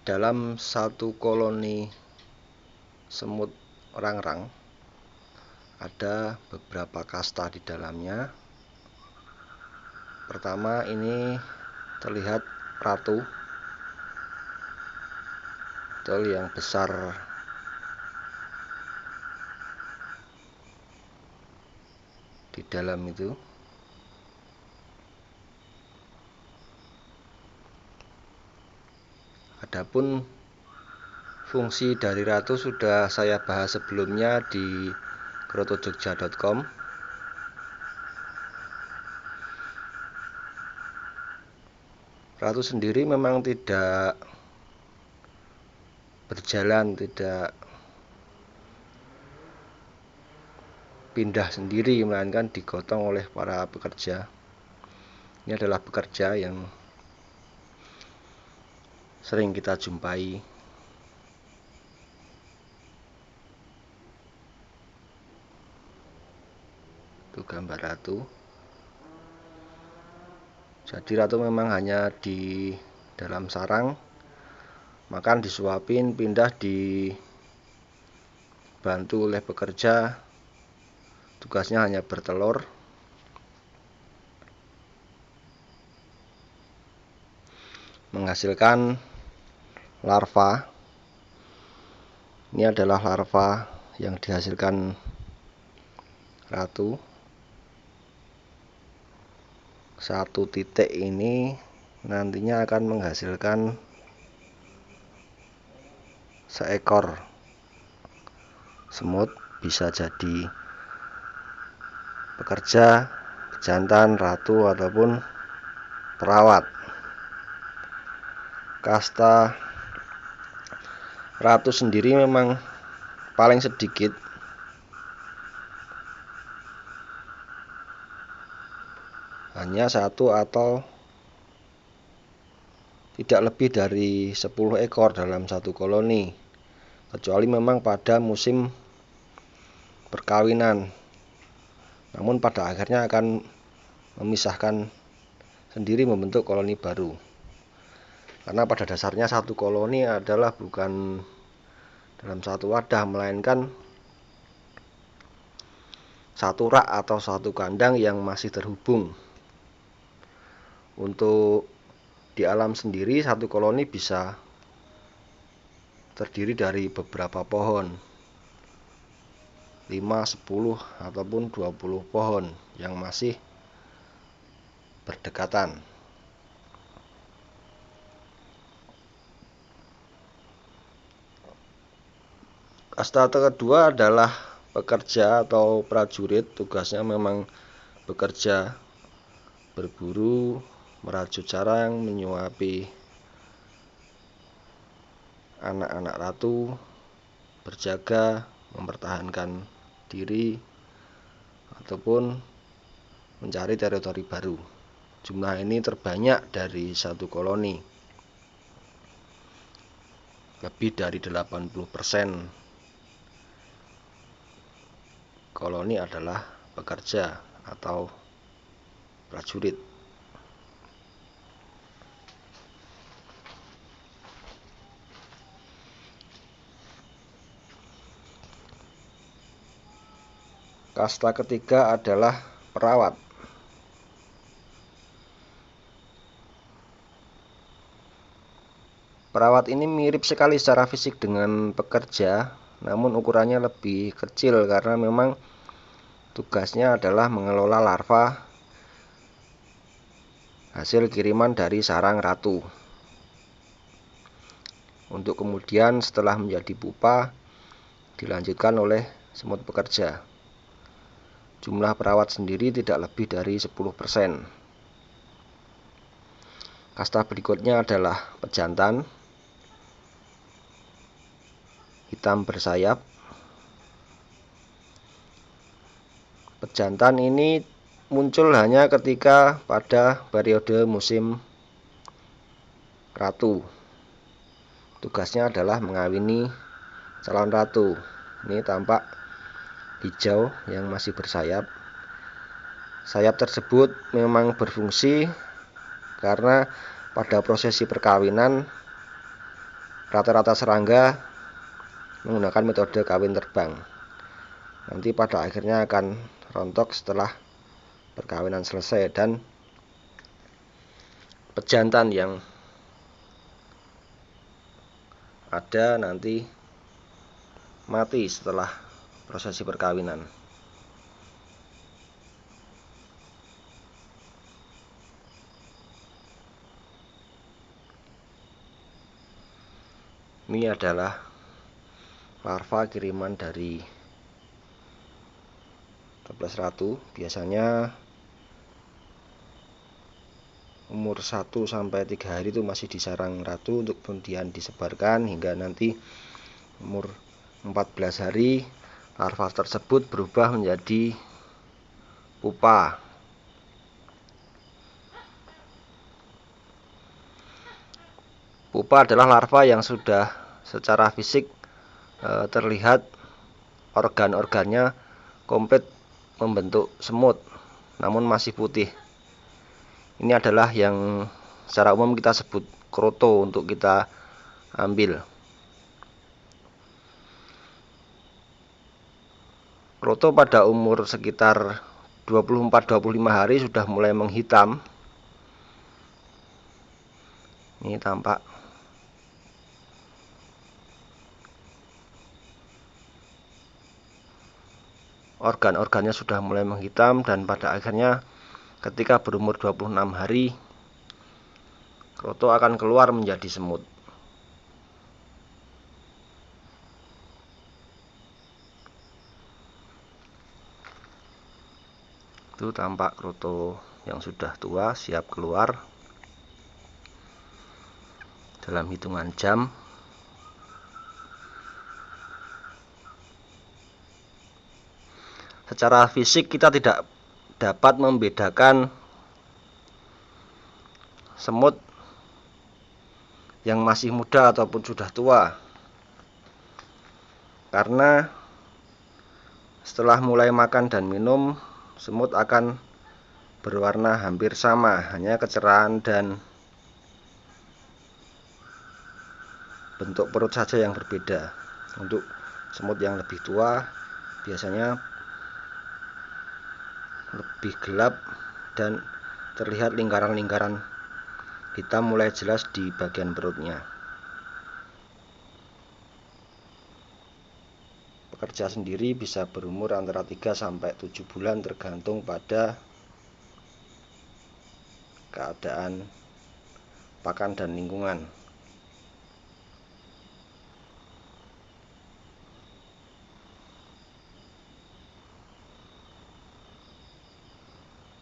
Dalam satu koloni semut rangrang ada beberapa kasta di dalamnya. Pertama, ini terlihat ratu yang besar di dalam itu. Adapun fungsi dari ratu sudah saya bahas sebelumnya di krotojogja.com. Ratu sendiri memang tidak berjalan, tidak pindah sendiri, melainkan digotong oleh para pekerja. Ini adalah pekerja yang sering kita jumpai. Itu gambar ratu. Jadi ratu memang hanya di dalam sarang, makan disuapin, pindah dibantu oleh pekerja. Tugasnya hanya bertelur. Menghasilkan larva. Ini adalah larva yang dihasilkan ratu. Satu titik ini nantinya akan menghasilkan seekor semut, bisa jadi pekerja, pejantan, ratu, ataupun perawat. Kasta ratu sendiri memang paling sedikit, hanya 1 atau tidak lebih dari 10 ekor dalam satu koloni, kecuali memang pada musim perkawinan. Namun pada akhirnya akan memisahkan sendiri, membentuk koloni baru. Karena pada dasarnya satu koloni adalah bukan dalam satu wadah, melainkan satu rak atau satu kandang yang masih terhubung. Untuk di alam sendiri, satu koloni bisa terdiri dari beberapa pohon, 5, 10, ataupun 20 pohon yang masih berdekatan. Kasta kedua adalah pekerja atau prajurit. Tugasnya memang bekerja, berburu, merajut sarang, menyuapi anak-anak ratu, berjaga, mempertahankan diri, ataupun mencari teritori baru. Jumlah ini terbanyak dari satu koloni. Lebih dari 80% koloni adalah pekerja atau prajurit. Kasta ketiga adalah perawat. Perawat ini mirip sekali secara fisik dengan pekerja, namun ukurannya lebih kecil karena memang tugasnya adalah mengelola larva hasil kiriman dari sarang ratu, untuk kemudian setelah menjadi pupa dilanjutkan oleh semut pekerja. Jumlah perawat sendiri tidak lebih dari 10%. Kasta berikutnya adalah pejantan, hitam bersayap. Pejantan ini muncul hanya ketika pada periode musim ratu. Tugasnya adalah mengawini calon ratu. Ini tampak hijau yang masih bersayap. Sayap tersebut memang berfungsi karena pada prosesi perkawinan rata-rata serangga menggunakan metode kawin terbang. Nanti pada akhirnya akan rontok setelah perkawinan selesai, dan pejantan yang ada nanti mati setelah prosesi perkawinan. Ini adalah larva kiriman dari toples ratu. Biasanya umur 1-3 hari itu masih di sarang ratu, untuk kemudian disebarkan hingga nanti umur 14 hari larva tersebut berubah menjadi pupa. Pupa adalah larva yang sudah secara fisik terlihat organ-organnya komplit membentuk semut, namun masih putih. Ini adalah yang secara umum kita sebut kroto untuk kita ambil. Kroto pada umur sekitar 24-25 hari sudah mulai menghitam. Ini tampak organ-organnya sudah mulai menghitam, dan pada akhirnya ketika berumur 26 hari kroto akan keluar menjadi semut. Itu tampak kroto yang sudah tua siap keluar dalam hitungan jam. Secara fisik kita tidak dapat membedakan semut yang masih muda ataupun sudah tua, karena setelah mulai makan dan minum, semut akan berwarna hampir sama, hanya kecerahan dan bentuk perut saja yang berbeda. Untuk semut yang lebih tua biasanya lebih gelap dan terlihat lingkaran-lingkaran hitam mulai jelas di bagian perutnya. Pekerja sendiri bisa berumur antara 3-7 bulan tergantung pada keadaan pakan dan lingkungan.